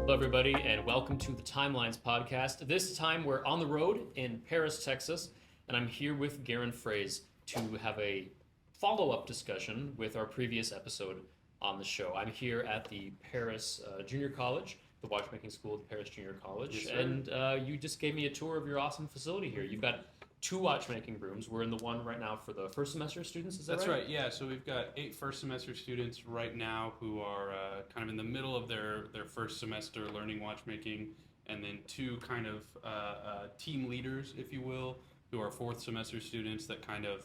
Hello, everybody, and welcome to the Timelines podcast. This time we're on the road in Paris, Texas, and I'm here with Garrin Fraze to have a follow-up discussion with our previous episode on the show. I'm here at the Paris Junior College, the Watchmaking School at the Paris Junior College, Yes, sir. and you just gave me a tour of your awesome facility here. You've got 2 watchmaking rooms. We're in the one right now for the first semester students, is that That's right? right, yeah. So we've got 8 first semester students right now who are kind of in the middle of their first semester learning watchmaking, and then 2 kind of team leaders, if you will, who are 4th semester students that kind of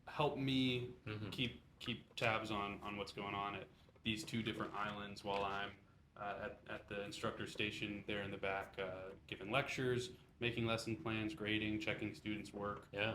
help me keep tabs on what's going on at these 2 different islands while I'm at the instructor station there in the back, giving lectures, making lesson plans, grading, checking students' work. Yeah.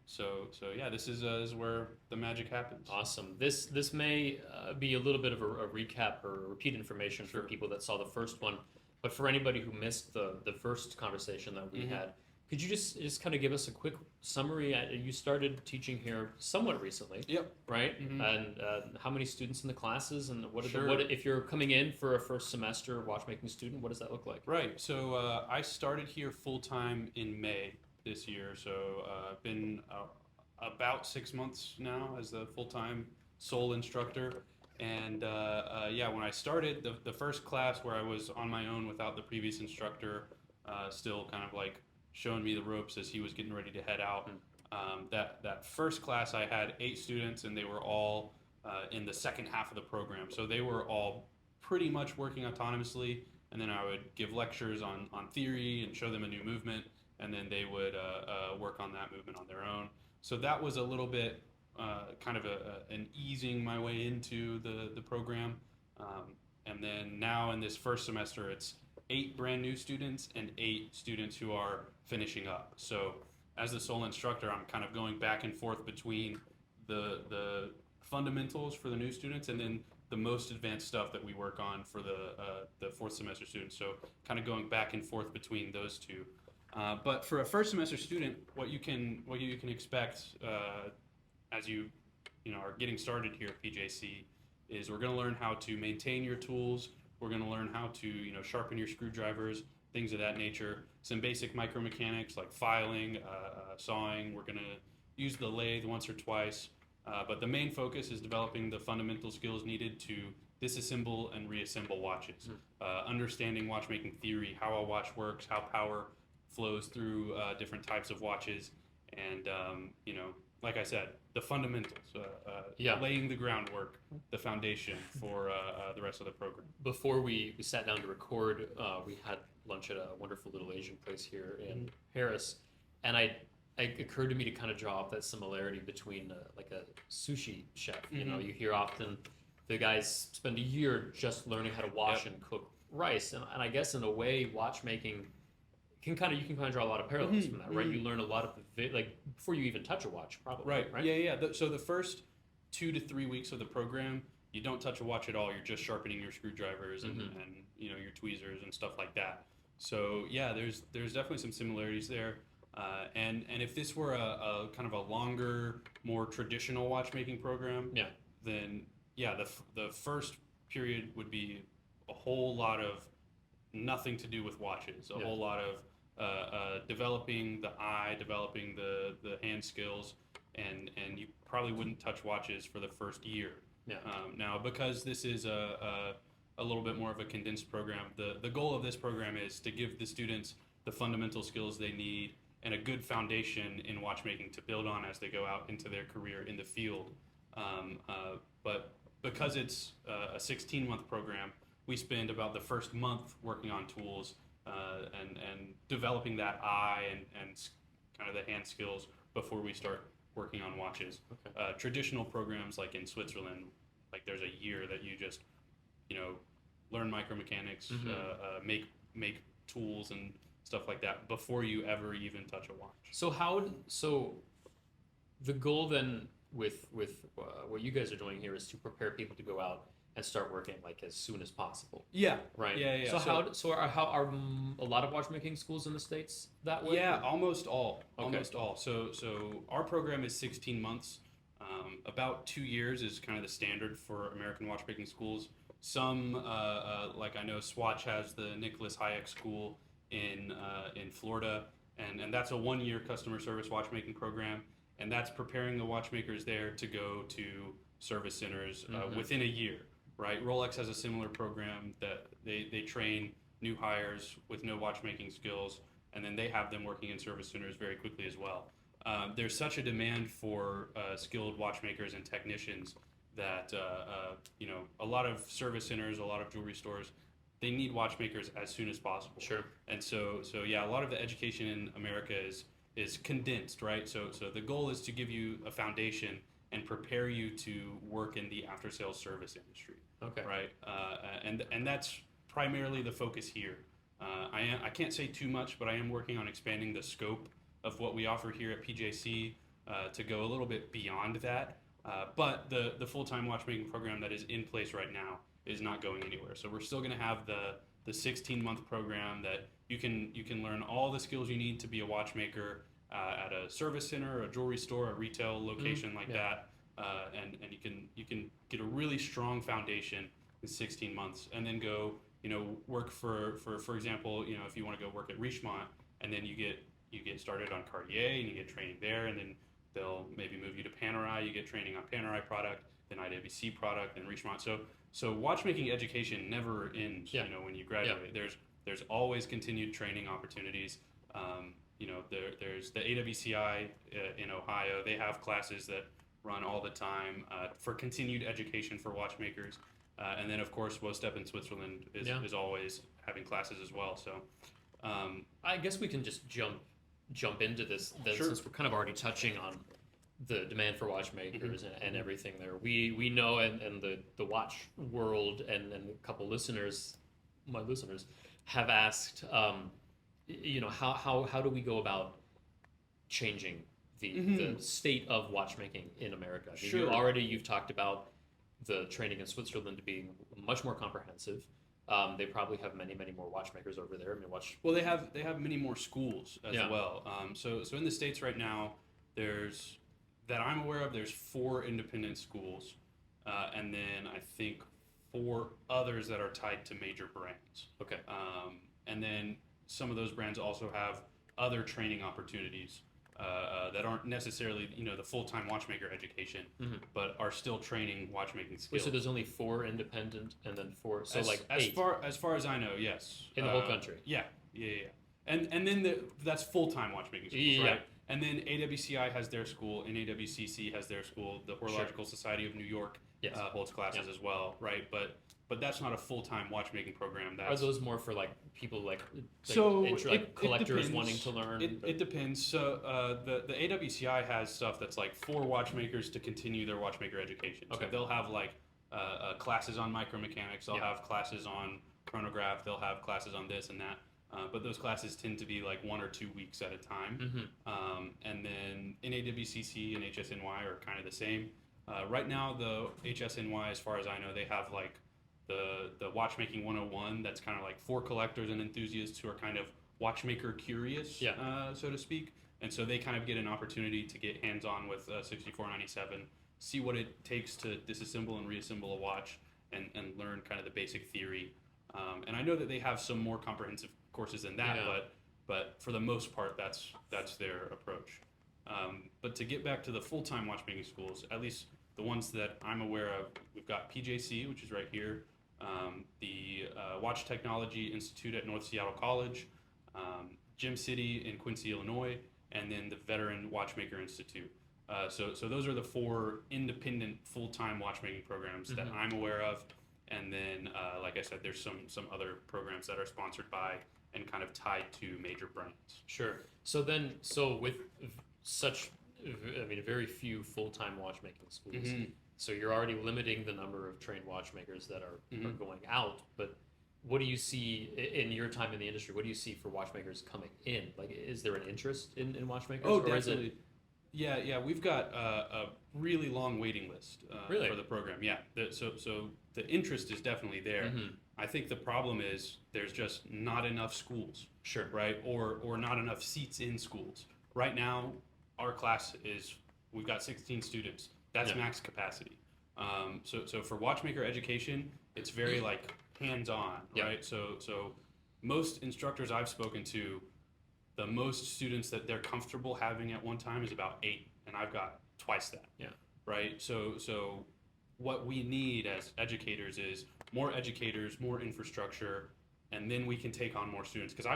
So yeah, this is where the magic happens. Awesome. This may be a little bit of a recap or repeat information for Sure. people that saw the first one, but for anybody who missed the first conversation that we had, could you just kind of give us a quick summary? You started teaching here somewhat recently, Yep. right? Mhm. And how many students in the classes, and Sure. what if you're coming in for a first semester watchmaking student? What does that look like? Right. So I started here full time in May this year. So I've been about 6 months now as the full time sole instructor. And yeah, when I started the first class where I was on my own without the previous instructor, still kind of like showing me the ropes as he was getting ready to head out. That first class I had 8 students, and they were all in the second half of the program. So they were all pretty much working autonomously, and then I would give lectures on theory and show them a new movement, and then they would work on that movement on their own. So that was a little bit kind of an easing my way into the program. And then now in this first semester, it's 8 brand new students and 8 students who are finishing up. So as the sole instructor, I'm kind of going back and forth between the fundamentals for the new students and then the most advanced stuff that we work on for the 4th semester students. So kind of going back and forth between those 2. But for a first semester student, what you can expect as you are getting started here at PJC is we're going to learn how to maintain your tools. We're going to learn how to sharpen your screwdrivers, things of that nature. Some basic micromechanics like filing, sawing. We're going to use the lathe once or twice. But the main focus is developing the fundamental skills needed to disassemble and reassemble watches. Understanding watchmaking theory, how a watch works, how power flows through different types of watches, and like I said, the fundamentals, laying the groundwork, the foundation for the rest of the program. Before we sat down to record, we had lunch at a wonderful little Asian place here in Paris, and it occurred to me to kind of draw up that similarity between like a sushi chef. You hear often the guys spend a year just learning how to wash and cook rice, and I guess in a way watchmaking you can kind of draw a lot of parallels from that, right? You learn a lot of like before you even touch a watch, probably. Right. Yeah. So the first 2 to 3 weeks of the program, you don't touch a watch at all. You're just sharpening your screwdrivers and your tweezers and stuff like that. So yeah, there's definitely some similarities there. And if this were a kind of a longer, more traditional watchmaking program, then yeah, the first period would be a whole lot of nothing to do with watches, a whole lot of developing the eye, developing the hand skills, and you probably wouldn't touch watches for the first year. Now, because this is a little bit more of a condensed program, the goal of this program is to give the students the fundamental skills they need and a good foundation in watchmaking to build on as they go out into their career in the field. But because it's a 16-month program, we spend about the first month working on tools and developing that eye and kind of the hand skills before we start working on watches. Traditional programs like in Switzerland, like there's a year that you just learn micromechanics, make tools and stuff like that before you ever even touch a watch. So the goal then with what you guys are doing here is to prepare people to go out and start working like as soon as possible. Yeah. Right. Yeah. So how are a lot of watchmaking schools in the States that way? Yeah, almost all. Okay. Almost all. So our program is 16 months. About 2 years is kind of the standard for American watchmaking schools. Some, like I know Swatch has the Nicholas Hayek School in Florida, and that's a 1-year customer service watchmaking program, and that's preparing the watchmakers there to go to service centers within a year, right? Rolex has a similar program that they train new hires with no watchmaking skills, and then they have them working in service centers very quickly as well. There's such a demand for skilled watchmakers and technicians that a lot of service centers, a lot of jewelry stores, they need watchmakers as soon as possible. Sure. And so yeah, a lot of the education in America is condensed, right? So the goal is to give you a foundation and prepare you to work in the after sales service industry. Okay. Right. And that's primarily the focus here. I can't say too much, but I am working on expanding the scope of what we offer here at PJC to go a little bit beyond that. But the full-time watchmaking program that is in place right now is not going anywhere. So we're still going to have the 16-month program that you can learn all the skills you need to be a watchmaker at a service center, a jewelry store, a retail location that, and you can get a really strong foundation in 16 months, and then go work for example, if you want to go work at Richemont, and then you get started on Cartier and you get training there, and then they'll maybe move you to Panerai, you get training on Panerai product, then IWC product, and Richemont. So watchmaking education never ends. When you graduate, there's always continued training opportunities. There's the AWCI in Ohio. They have classes that run all the time for continued education for watchmakers. And then, of course, WOSTEP in Switzerland is always having classes as well. So I guess we can just jump into this then, Sure. since we're kind of already touching on the demand for watchmakers and everything there. We know, and the watch world and a couple listeners, my listeners, have asked, how do we go about changing the state of watchmaking in America? I mean, Sure. you've talked about the training in Switzerland being much more comprehensive. They probably have many more watchmakers over there. I mean, Well, they have many more schools as Yeah. well. So in the States right now, that I'm aware of, there's 4 independent schools, and then I think 4 others that are tied to major brands. Okay. And then some of those brands also have other training opportunities that aren't necessarily the full-time watchmaker education, but are still training watchmaking Wait, skills. so there's only 4 independent, and then 4. So as, like as 8 far as I know, yes. in the whole country. Yeah. And then that's full-time watchmaking schools, Yeah. right? And then AWCI has their school, and AWCC has their school. The Horological Society of New York Yes. holds classes as well, right? But that's not a full-time watchmaking program. Are those more for like people like So collectors depends. wanting to learn? It depends. So the AWCI has stuff that's like for watchmakers to continue their watchmaker education. Okay. So they'll have like classes on micromechanics. They'll have classes on chronograph. They'll have classes on this and that. But those classes tend to be like 1 or 2 weeks at a time. And then NAWCC and HSNY are kind of the same. Right now, the HSNY, as far as I know, they have like the Watchmaking 101 that's kind of like for collectors and enthusiasts who are kind of watchmaker curious, so to speak. And so they kind of get an opportunity to get hands-on with 6497, see what it takes to disassemble and reassemble a watch, and learn kind of the basic theory. And I know that they have some more comprehensive courses than that, but for the most part, that's their approach. But to get back to the full-time watchmaking schools, at least the ones that I'm aware of, we've got PJC, which is right here, the Watch Technology Institute at North Seattle College, Gem City in Quincy, Illinois, and then the Veteran Watchmaker Institute. So those are the 4 independent full-time watchmaking programs that I'm aware of. And then, like I said, there's some other programs that are sponsored by and kind of tied to major brands. Sure. So with very few full-time watchmaking schools, so you're already limiting the number of trained watchmakers that are going out. But what do you see in your time in the industry? What do you see for watchmakers coming in? Like, is there an interest in watchmakers? Oh, or definitely. Is it... Yeah, we've got a really long waiting list for the program. Yeah, so the interest is definitely there. I think the problem is there's just not enough schools. Sure. Right, or not enough seats in schools. Right now, our class we've got 16 students. That's max capacity. So for watchmaker education, it's very like hands-on, Yeah. right? So most instructors I've spoken to, the most students that they're comfortable having at one time is about 8, and I've got twice that. Yeah. Right. So what we need as educators is more educators, more infrastructure, and then we can take on more students. Because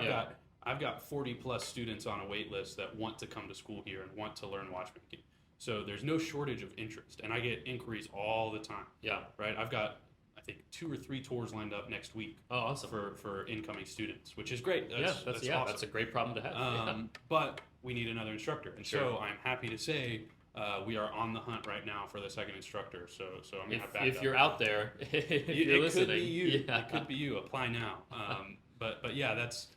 I've got 40 plus students on a wait list that want to come to school here and want to learn watchmaking. So there's no shortage of interest, and I get inquiries all the time. Yeah. Right. I've got, I think, 2 or 3 tours lined up next week. Oh, awesome. For incoming students, which is great. That's awesome. That's a great problem to have. But we need another instructor, and Sure. so I'm happy to say we are on the hunt right now for the second instructor. So I'm gonna have backup. If you're out there, if you're it listening, could be you. Yeah. It could be you. Apply now. But yeah, that's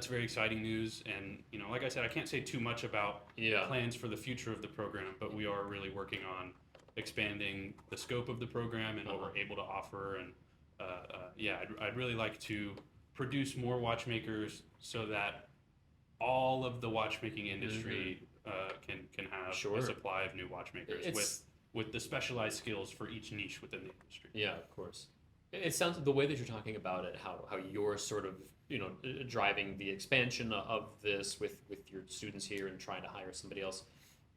very exciting news. And like I said, I can't say too much about plans for the future of the program, but we are really working on expanding the scope of the program and what we're able to offer. And I'd really like to produce more watchmakers so that all of the watchmaking industry can have a supply of new watchmakers with the specialized skills for each niche within the industry. Yeah, of course. It sounds the way that you're talking about it, how you're sort of driving the expansion of this with your students here and trying to hire somebody else.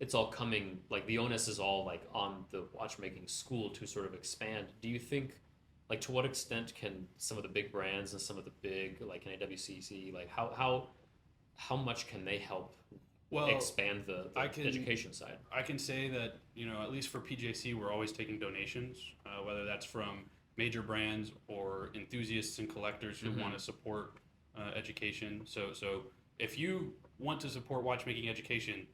It's all coming, like the onus is all like on the watchmaking school to sort of expand. Do you think, like, to what extent can some of the big brands and some of the big, like an AWCC, like how much can they help expand the education side? I can say that, at least for PJC, we're always taking donations, whether that's from major brands or enthusiasts and collectors who want to support education. So if you want to support watchmaking education,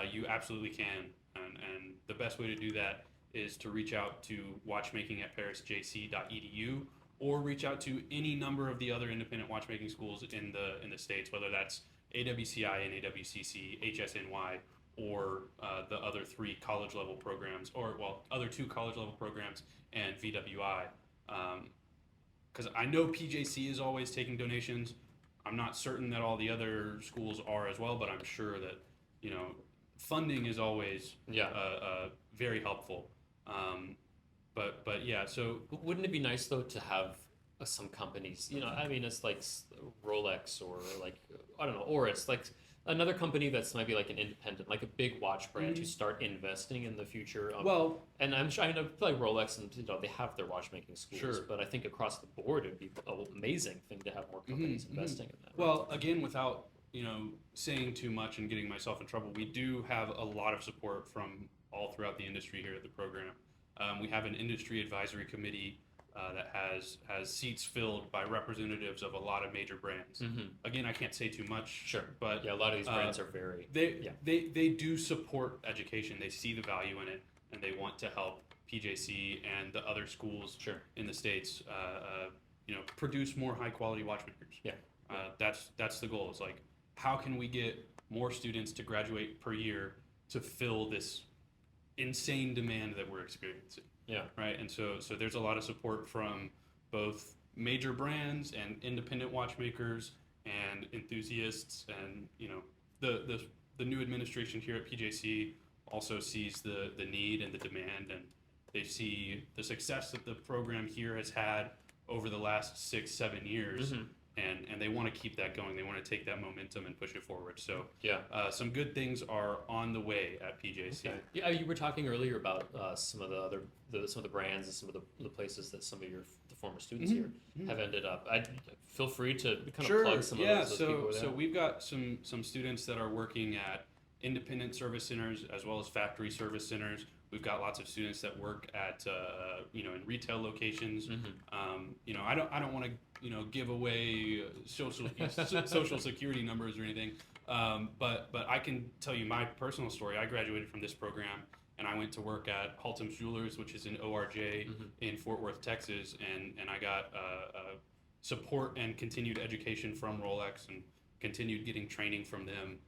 you absolutely can. And the best way to do that is to reach out to watchmaking@parisjc.edu or reach out to any number of the other independent watchmaking schools in the States, whether that's AWCI and AWCC, HSNY, or the other 3 college level programs, other 2 college level programs and VWI. Because I know PJC is always taking donations. I'm not certain that all the other schools are as well, but I'm sure that funding is always very helpful. But yeah, so wouldn't it be nice though to have some companies, I mean, it's like Rolex or like, I don't know, or it's like another company that's maybe like an independent, like a big watch brand to start investing in the future. And I'm sure, I know like Rolex and they have their watchmaking schools, but I think across the board it'd be an amazing thing to have more companies investing in that. Well, again, without saying too much and getting myself in trouble, we do have a lot of support from all throughout the industry here at the program. We have an industry advisory committee that has seats filled by representatives of a lot of major brands. Again, I can't say too much. Sure, but a lot of these brands are very. They do support education. They see the value in it, and they want to help PJC and the other schools in the States, produce more high quality watchmakers. That's the goal. It's like, how can we get more students to graduate per year to fill this insane demand that we're experiencing? Right. And so there's a lot of support from both major brands and independent watchmakers and enthusiasts, and the new administration here at PJC also sees the need and the demand, and they see the success that the program here has had over the last 6-7 years. And they want to keep that going. They want to take that momentum and push it forward. So some good things are on the way at PJC. Okay. Yeah, you were talking earlier about some of the brands and some of the places that some of the former students here have ended up. I feel free to kind of plug some of those people. So we've got some students that are working at independent service centers as well as factory service centers. We've got lots of students that work at in retail locations. I don't want to give away social security numbers or anything, but I can tell you my personal story. I graduated from this program and I went to work at Haltom's Jewelers, which is an ORJ in Fort Worth, Texas, and I got support and continued education from Rolex and continued getting training from them.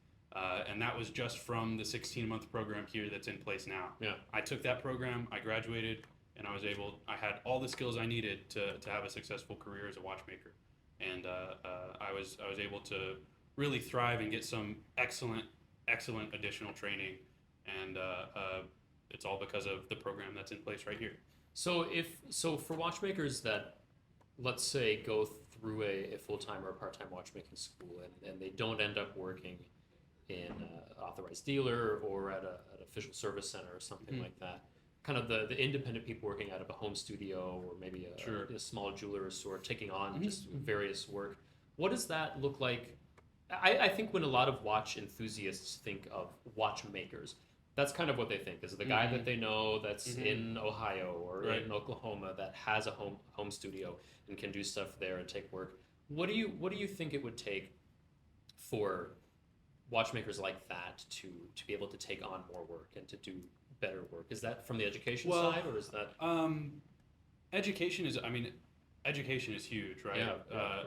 And that was just from the 16-month program here that's in place now. I took that program, I graduated, and I had all the skills I needed to have a successful career as a watchmaker. And I was able to really thrive and get some excellent additional training. And it's all because of the program that's in place right here. So for watchmakers that, let's say, go through a full-time or a part-time watchmaking school, and they don't end up working in an authorized dealer or at an official service center or something like that, kind of the independent people working out of a home studio or maybe a small jeweler or store taking on just various work. What does that look like? I think when a lot of watch enthusiasts think of watchmakers, that's kind of what they think, is the guy that they know that's in Ohio or in Oklahoma that has a home studio and can do stuff there and take work. What do you think it would take for watchmakers like that to be able to take on more work and to do better work? Is that from the education side, or is that education is, I mean, education is huge, right?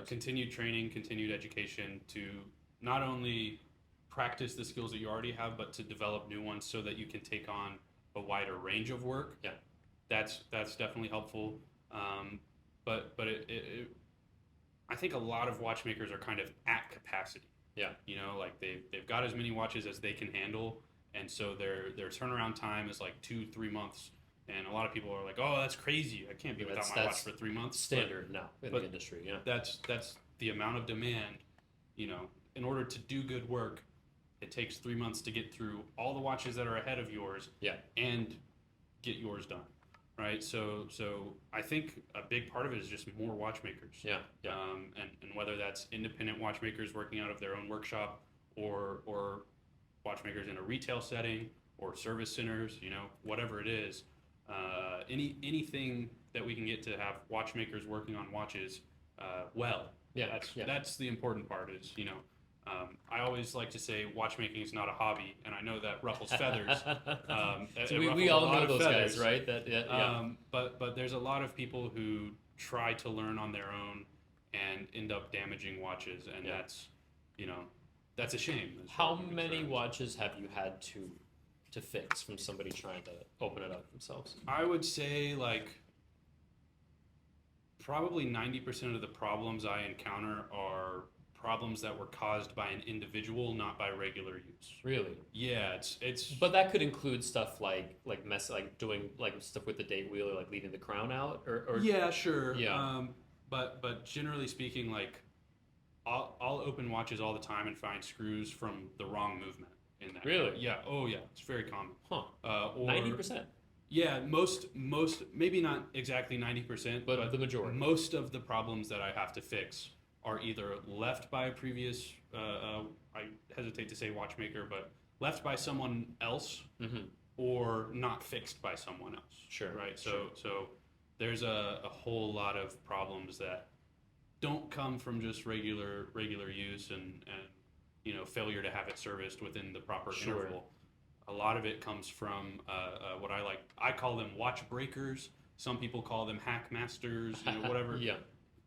Continued training, continued education to not only practice the skills that you already have, but to develop new ones so that you can take on a wider range of work. Yeah, that's definitely helpful. But I think a lot of watchmakers are kind of at capacity. Yeah, you know, like they've got as many watches as they can handle, and so their turnaround time is like 2-3 months. And a lot of people are like, "Oh, that's crazy! I can't be without my watch for 3 months." Standard now in the industry. Yeah, that's the amount of demand. You know, in order to do good work, it takes 3 months to get through all the watches that are ahead of yours. Yeah, and get yours done, right? So I think a big part of it is just more watchmakers. Yeah. And whether that's independent watchmakers working out of their own workshop, or watchmakers in a retail setting, or service centers, you know, whatever it is. Anything that we can get to have watchmakers working on watches that's the important part, is, you know, I always like to say watchmaking is not a hobby, and I know that ruffles feathers. So we all know those guys, right? But there's a lot of people who try to learn on their own and end up damaging watches, and that's, you know, that's a shame. How many watches have you had to fix from somebody trying to open it up themselves? I would say like probably 90% of the problems I encounter are problems that were caused by an individual, not by regular use. Really? Yeah, it's. But that could include stuff like doing like stuff with the date wheel, or like leaving the crown out, or yeah, sure. Yeah. But generally speaking, like I'll open watches all the time and find screws from the wrong movement in that. Really? Yeah. Oh yeah, it's very common. Huh. 90%. Yeah, most maybe not exactly 90%, but the majority. Most of the problems that I have to fix are either left by a previous, I hesitate to say watchmaker, but left by someone else, or not fixed by someone else. Sure. Right. So there's a whole lot of problems that don't come from just regular use and you know, failure to have it serviced within the proper interval. A lot of it comes from what I call them watch breakers. Some people call them hack masters, you know, whatever. Yeah.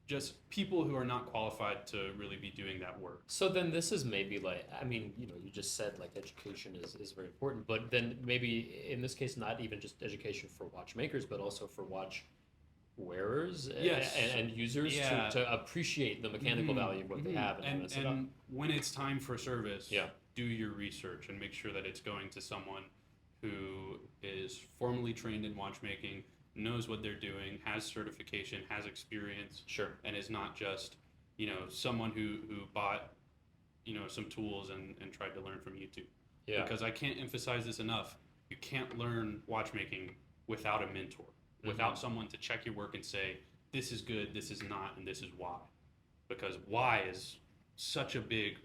Just people who are not qualified to really be doing that work. So then this is maybe like, I mean, you know, you just said like education is very important, but then maybe in this case, not even just education for watchmakers, but also for watch wearers and users to appreciate the mechanical value of what they have and mess it up. When it's time for service, yeah, do your research and make sure that it's going to someone who is formally trained in watchmaking, knows what they're doing, has certification, has experience, sure, and is not just, you know, someone who bought, you know, some tools and tried to learn from YouTube. Yeah. Because I can't emphasize this enough. You can't learn watchmaking without a mentor, without someone to check your work and say, this is good, this is not, and this is why. Because why is such a big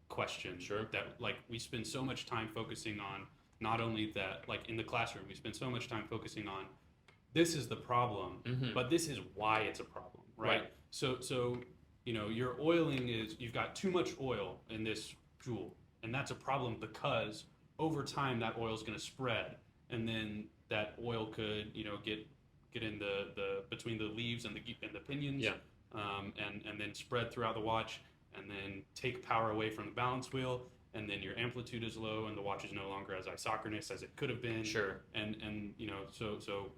question. Sure. That, like, we spend so much time focusing on, not only that, like in the classroom, we spend so much time focusing on, this is the problem, but this is why it's a problem, right? So you know, your oiling is, you've got too much oil in this jewel, and that's a problem because over time that oil is going to spread, and then that oil could, you know, get in the between the leaves and the pinions, and then spread throughout the watch, and then take power away from the balance wheel, and then your amplitude is low, and the watch is no longer as isochronous as it could have been. Sure. And you know, so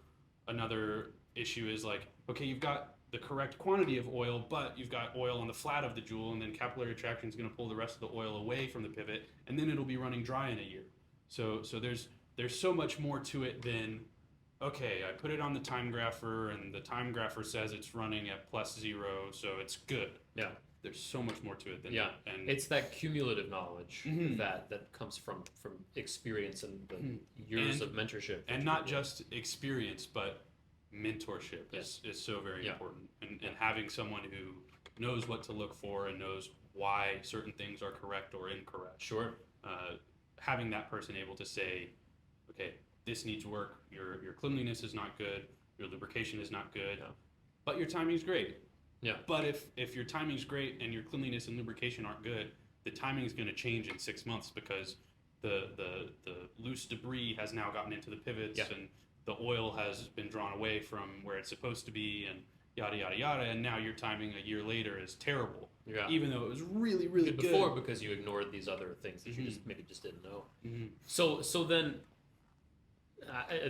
another issue is like, okay, you've got the correct quantity of oil, but you've got oil on the flat of the jewel, and then capillary attraction is going to pull the rest of the oil away from the pivot, and then it'll be running dry in a year. So there's so much more to it than okay, I put it on the time grapher, and the time grapher says it's running at +0, so it's good. Yeah. There's so much more to it than Yeah, that. And it's that cumulative knowledge Mhm. that comes from experience and the Mhm. years And- of mentorship. and not just experience, but mentorship is so very Yeah. important. And having someone who knows what to look for and knows why certain things are correct or incorrect. Sure. Having that person able to say, okay, this needs work. Your cleanliness is not good. Your lubrication is not good. Yeah. But your timing is great. Yeah. But if your timing is great and your cleanliness and lubrication aren't good, the timing is going to change in 6 months because the loose debris has now gotten into the pivots Yeah. and the oil has been drawn away from where it's supposed to be and yada yada yada. And now your timing a year later is terrible. Yeah. Even though it was really really good before because you ignored these other things that you Mhm. maybe just didn't know. Mhm. So then,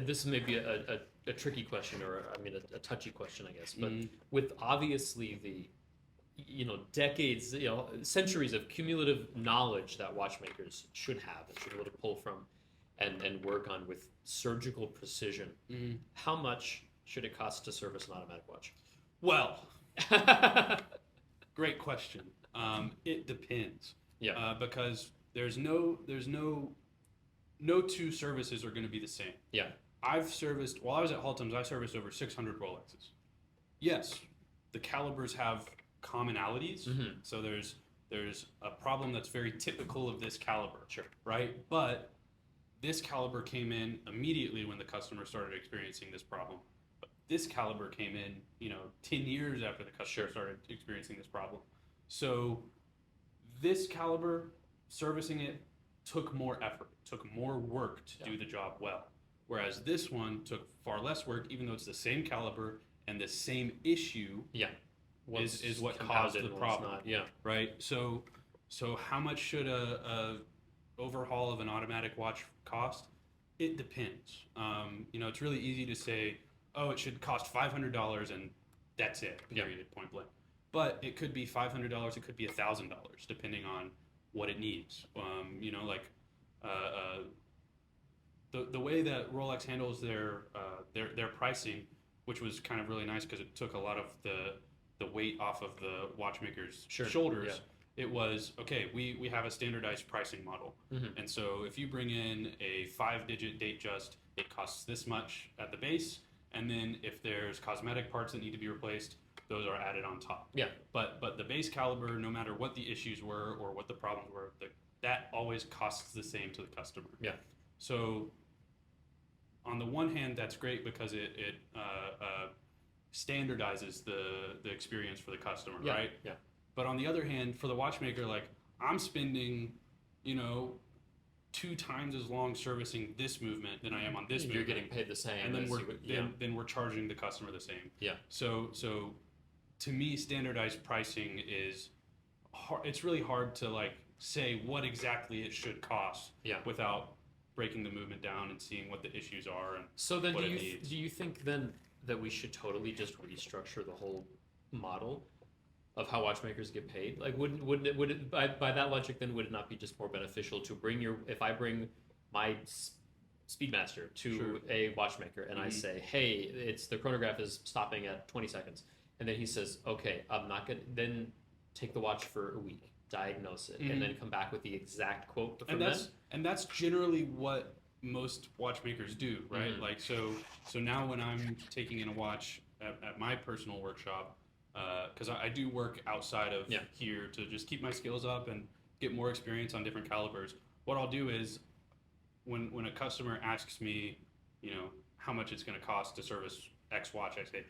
this may be a tricky question, or I mean a touchy question, I guess. But Mhm. with obviously the decades, centuries of cumulative knowledge that watchmakers should have and should be able to pull from and work on with surgical precision, Mhm. how much should it cost to service an automatic watch? Well, great question. It depends. Yeah. Because there's no two services are going to be the same. Yeah. I've serviced while I was at Haltom's, I serviced over 600 Rolexes. Yes, the calibers have commonalities. Mhm. So there's a problem that's very typical of this caliber. Sure. Right? But this caliber came in immediately when the customer started experiencing this problem. But this caliber came in, 10 years after the customer Sure. started experiencing this problem. So this caliber, servicing it took more effort, took more work to do the job well. Whereas this one took far less work, even though it's the same caliber and the same issue, Yeah. is what caused compounded the and what's problem. not. Yeah. right? So how much should a overhaul of an automatic watch cost? It depends. It's really easy to say, oh, it should cost $500 and that's it, Yeah. period, point blank. But it could be $500, it could be $1,000, depending on what it needs. The way that Rolex handles their pricing, which was kind of really nice because it took a lot of the weight off of the watchmaker's Sure, shoulders. yeah. It was, okay, we have a standardized pricing model. Mhm. And so if you bring in a 5-digit date just, it costs this much at the base. And then if there's cosmetic parts that need to be replaced, those are added on top. Yeah. But the base caliber, no matter what the issues were or what the problems were, that always costs the same to the customer. Yeah. So on the one hand, that's great because it standardizes the experience for the customer, Yeah. right? Yeah. But on the other hand, for the watchmaker, like I'm spending, 2 times as long servicing this movement than I am on this You're movement. getting paid the same. And then as we're you would- then we're charging the customer the same. Yeah. So to me, standardized pricing is hard. It's really hard to like say what exactly it should cost Yeah. without breaking the movement down and seeing what the issues are. And So then, what do it you needs. do you think then that we should totally just restructure the whole model of how watchmakers get paid? Like, would it by that logic then would it not be just more beneficial to if I bring my Speedmaster to Sure. a watchmaker and I Mhm. say, hey, the chronograph is stopping at 20 seconds, and then he says, okay, I'm not gonna then take the watch for a week, diagnose it, Mhm. and then come back with the exact quote from and them. that's generally what most watchmakers do, right? Mhm. Like so now when I'm taking in a watch at my personal workshop, because I do work outside of Yeah. here to just keep my skills up and get more experience on different calibers. What I'll do is when a customer asks me, how much it's going to cost to service X watch, I say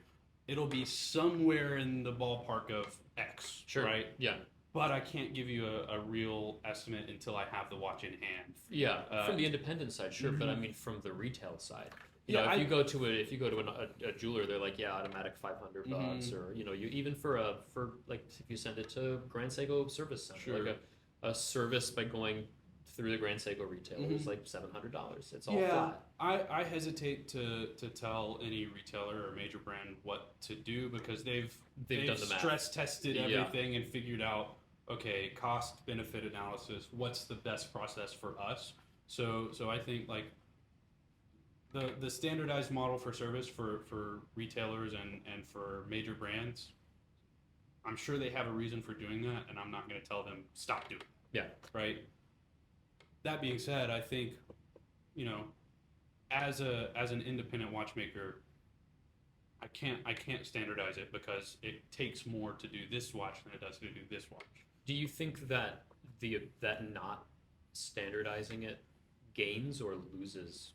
it'll be somewhere in the ballpark of X, Sure. right? Yeah. But I can't give you a real estimate until I have the watch in hand. Yeah, from the independent side, sure, but I Mhm. mean from the retail side. Yeah, If you go to a jeweler, they're like, yeah, automatic $500, Mhm. or you even for like if you send it to Grand Seiko Service Center, Sure. like a service by going through the Grand Seiko retailer is Mhm. like $700. It's all Yeah, flat. I hesitate to tell any retailer or major brand what to do because they've They've done the math. stress tested Yeah. everything and figured out, okay, cost benefit analysis, what's the best process for us. So I think like the standardized model for service for retailers and for major brands, I'm sure they have a reason for doing that, and I'm not going to tell them stop doing it. Yeah. Right. That being said, I think, you know, as an independent watchmaker, I can't standardize it because it takes more to do this watch than it does to do this watch. Do you think that that not standardizing it gains or loses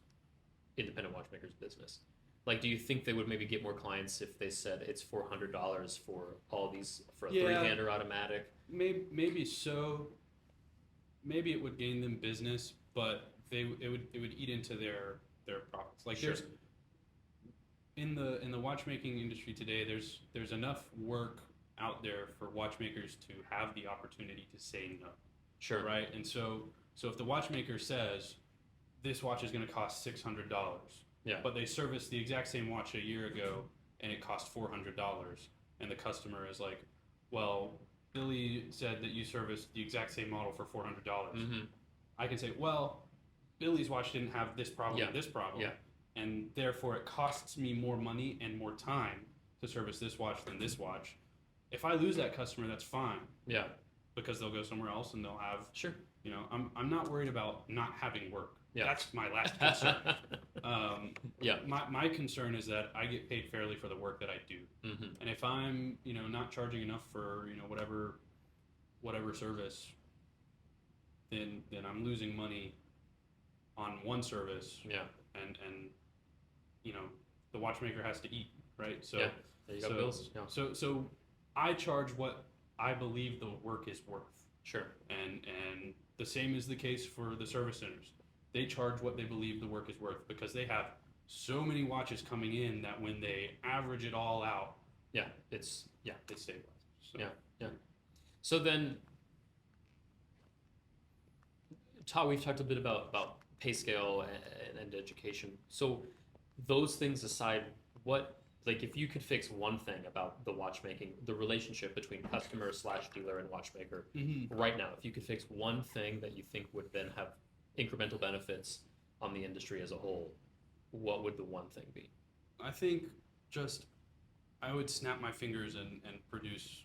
independent watchmakers' business? Like, do you think they would maybe get more clients if they said it's $400 for all these for a three-hander automatic? Maybe so. Maybe it would gain them business, but it would eat into their profits. Like, there's in the watchmaking industry today, there's enough work out there for watchmakers to have the opportunity to say no. Sure. Right. And so if the watchmaker says this watch is going to cost $600, but they serviced the exact same watch a year ago and it cost $400, and the customer is like, well, Billy said that you serviced the exact same model for $400. Mm-hmm. I can say, well, Billy's watch didn't have this problem and this problem, and therefore it costs me more money and more time to service this watch than this watch. If I lose that customer, that's fine. Yeah. Because they'll go somewhere else and they'll have, you know, I'm not worried about not having work. Yeah. That's my last concern. My concern is that I get paid fairly for the work that I do. Mm-hmm. And if I'm, you know, not charging enough for, you know, whatever service, then I'm losing money on one service. Yeah. And you know, the watchmaker has to eat, right? So there you go, bills. Yeah. So I charge what I believe the work is worth. Sure. And the same is the case for the service centers. They charge what they believe the work is worth because they have so many watches coming in that when they average it all out, it's stabilized. So. Yeah. So then, we've talked a bit about pay scale and education. So those things aside, like if you could fix one thing about the watchmaking, the relationship between customer / dealer and watchmaker right now, if you could fix one thing that you think would then have incremental benefits on the industry as a whole, what would the one thing be? I think I would snap my fingers and produce,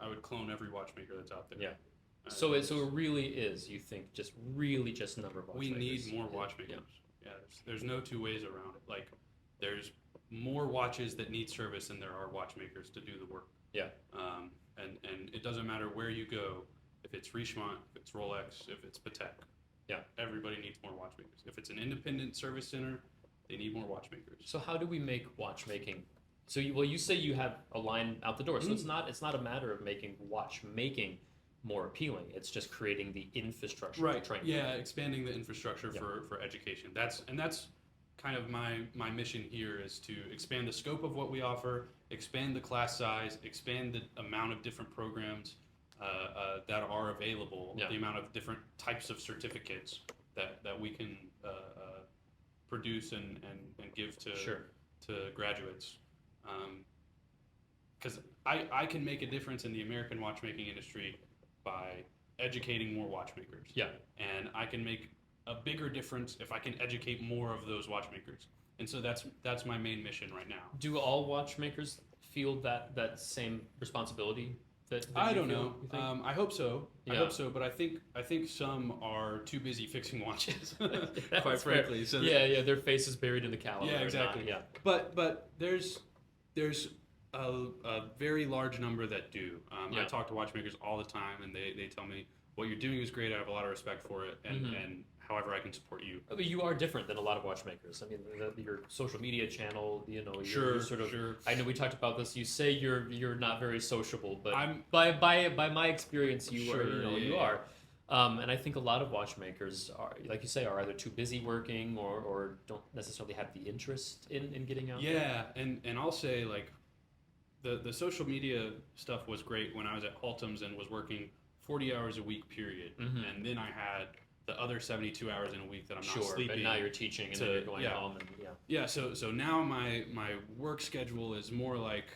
I would clone every watchmaker that's out there. Yeah. So it really is, you think, just number of watchmakers? We need more watchmakers. Yeah, there's no two ways around it. Like, there's more watches that need service than there are watchmakers to do the work. Yeah. And it doesn't matter where you go, if it's Richemont, if it's Rolex, if it's Patek. Yeah. Everybody needs more watchmakers. If it's an independent service center, they need more watchmakers. So how do we make watchmaking? So you say you have a line out the door. So it's not a matter of making watchmaking more appealing. It's just creating the infrastructure to train. Yeah, expanding the infrastructure for education. That's kind of my mission here, is to expand the scope of what we offer, expand the class size, expand the amount of different programs that are available, the amount of different types of certificates that we can produce and give to graduates. Because I can make a difference in the American watchmaking industry by educating more watchmakers. Yeah. And I can make a bigger difference if I can educate more of those watchmakers. And so that's my main mission right now. Do all watchmakers feel that same responsibility? That I don't know. I hope so. Yeah. I hope so. But I think some are too busy fixing watches, quite frankly. So their face is buried in the calendar. Yeah, exactly. But there's a very large number that do. I talk to watchmakers all the time, and they tell me what you're doing is great. I have a lot of respect for it, and however I can support you. I mean, you are different than a lot of watchmakers. I mean, your social media channel, you're sort of. Sure. I know we talked about this. You say you're not very sociable, but by my experience, you are. And I think a lot of watchmakers are, like you say, are either too busy working or don't necessarily have the interest in getting out. Yeah, and I'll say, like, the social media stuff was great when I was at Haltom's and was working 40 hours a week, period. And then I had the other 72 hours in a week that I'm not sleeping. But now you're teaching and then you're going home. So now my work schedule is more like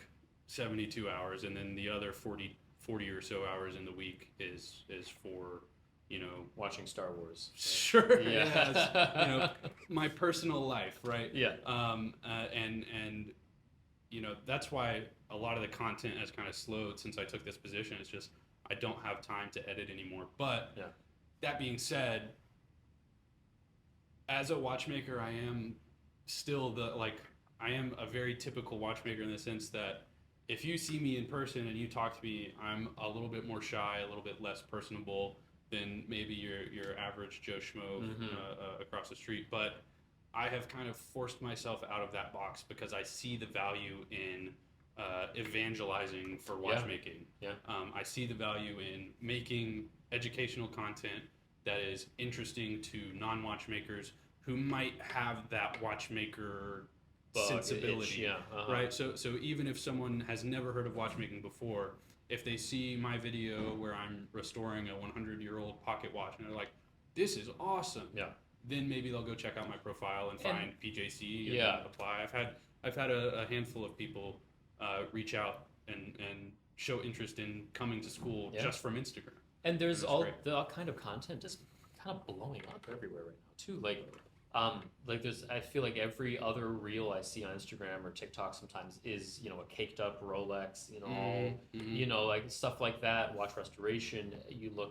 72 hours, and then the other 40 or so hours in the week is for watching Star Wars. Sure. Yeah. My personal life, right? Yeah. And that's why a lot of the content has kind of slowed since I took this position. It's just I don't have time to edit anymore. But that being said, as a watchmaker, I am still I am a very typical watchmaker in the sense that if you see me in person and you talk to me, I'm a little bit more shy, a little bit less personable than maybe your average Joe Schmo across the street. But I have kind of forced myself out of that box because I see the value in evangelizing for watchmaking. Yeah. I see the value in making educational content that is interesting to non-watchmakers who might have that watchmaker sensibility, right? So even if someone has never heard of watchmaking before, if they see my video where I'm restoring a 100-year-old pocket watch and they're like, "This is awesome," then maybe they'll go check out my profile and find PJC and apply. I've had a handful of people reach out and show interest in coming to school just from Instagram. And there's the kind of content is kind of blowing up everywhere right now too. Like there's, I feel like every other reel I see on Instagram or TikTok sometimes is, a caked up Rolex, like stuff like that, watch restoration.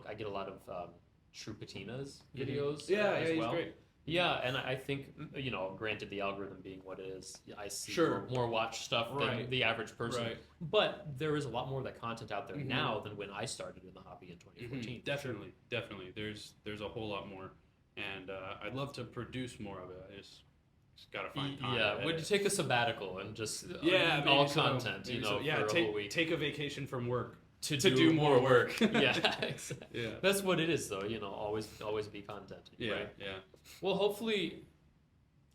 I get a lot of True Patina's videos as well. He's great. Yeah, and I think, granted the algorithm being what it is, I see more watch stuff than the average person. Right. But there is a lot more of that content out there now than when I started in the hobby in 2014. Definitely. There's a whole lot more. And I'd love to produce more of it. I just gotta find time. Yeah, would you take a sabbatical and just all content, for a whole week? Take a vacation from work to do more work. Yeah, exactly. Yeah, that's what it is, though. Always be content. Right? Yeah. Well, hopefully,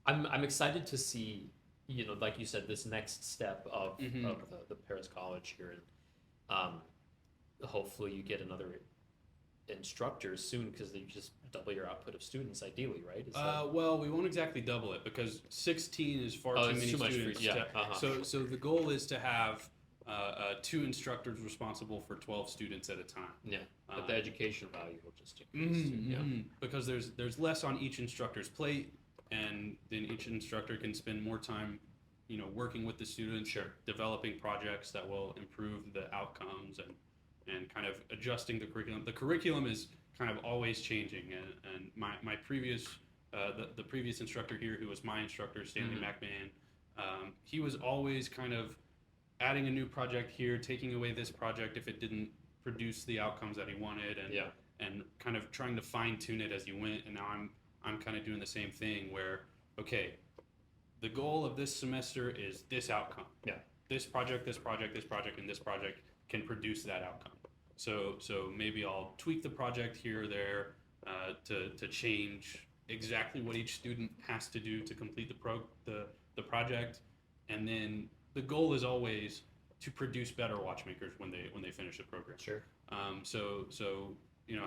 I'm excited to see, like you said, this next step of the Paris College here, and hopefully you get another instructors soon because you just double your output of students ideally, right? Well, we won't exactly double it because 16 is far too many students. So the goal is to have 2 instructors responsible for 12 students at a time. Yeah, but the education value will just increase. Because there's less on each instructor's plate, and then each instructor can spend more time working with the students, developing projects that will improve the outcomes and kind of adjusting the curriculum. The curriculum is kind of always changing, and my previous the previous instructor here, who was my instructor, Stanley McMahon, he was always kind of adding a new project here, taking away this project if it didn't produce the outcomes that he wanted, and kind of trying to fine tune it as he went. And now I'm kind of doing the same thing where, okay, the goal of this semester is this outcome. Yeah, this project, and this project can produce that outcome. So maybe I'll tweak the project here or there to change exactly what each student has to do to complete the project, and then the goal is always to produce better watchmakers when they finish the program. Sure. So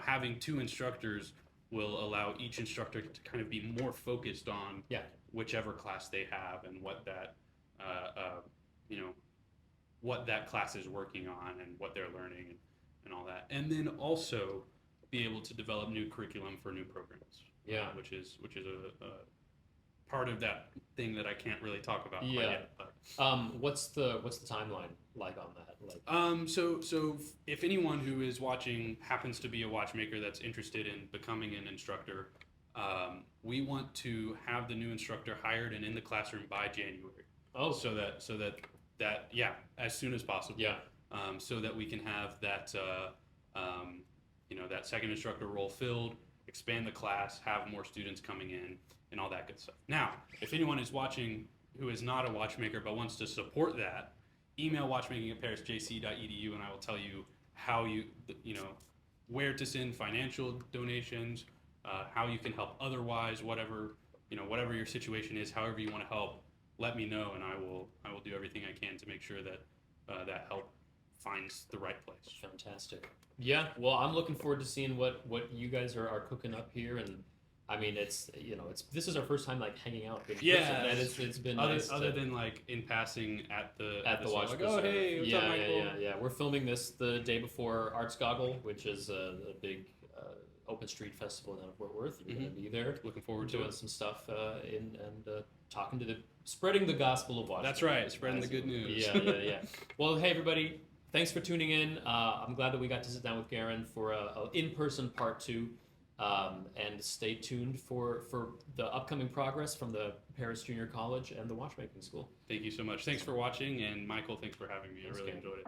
having 2 instructors will allow each instructor to kind of be more focused on whichever class they have and what that what that class is working on and what they're learning and all that. And then also be able to develop new curriculum for new programs. Which is a part of that thing that I can't really talk about quite yet. But. What's the timeline like on that? So if anyone who is watching happens to be a watchmaker that's interested in becoming an instructor, we want to have the new instructor hired and in the classroom by January. Oh, so that as soon as possible. Yeah. So that we can have that that second instructor role filled, expand the class, have more students coming in, and all that good stuff. Now, if anyone is watching who is not a watchmaker but wants to support that, email watchmaking@parisjc.edu, and I will tell you how where to send financial donations, how you can help otherwise, whatever your situation is, however you want to help. Let me know, and I will do everything I can to make sure that that help finds the right place. Fantastic. Yeah, well, I'm looking forward to seeing what you guys are cooking up here, and I mean, it's this is our first time hanging out. And it's been nice. Other than in passing at the watch. Oh, hey, what's up, Michael? Yeah. We're filming this the day before Arts Goggle, which is a big Open Street Festival down in Fort Worth. You're Mm-hmm. going to be there. Looking forward to doing it. some stuff talking to spreading the gospel of watchmaking. That's right, spreading the good news. Yeah. Well, hey everybody, thanks for tuning in. I'm glad that we got to sit down with Garren for a in-person part 2. And stay tuned for the upcoming progress from the Paris Junior College and the Watchmaking School. Thank you so much. Thanks for watching, and Michael, thanks for having me. Thanks, I really Ken. enjoyed it.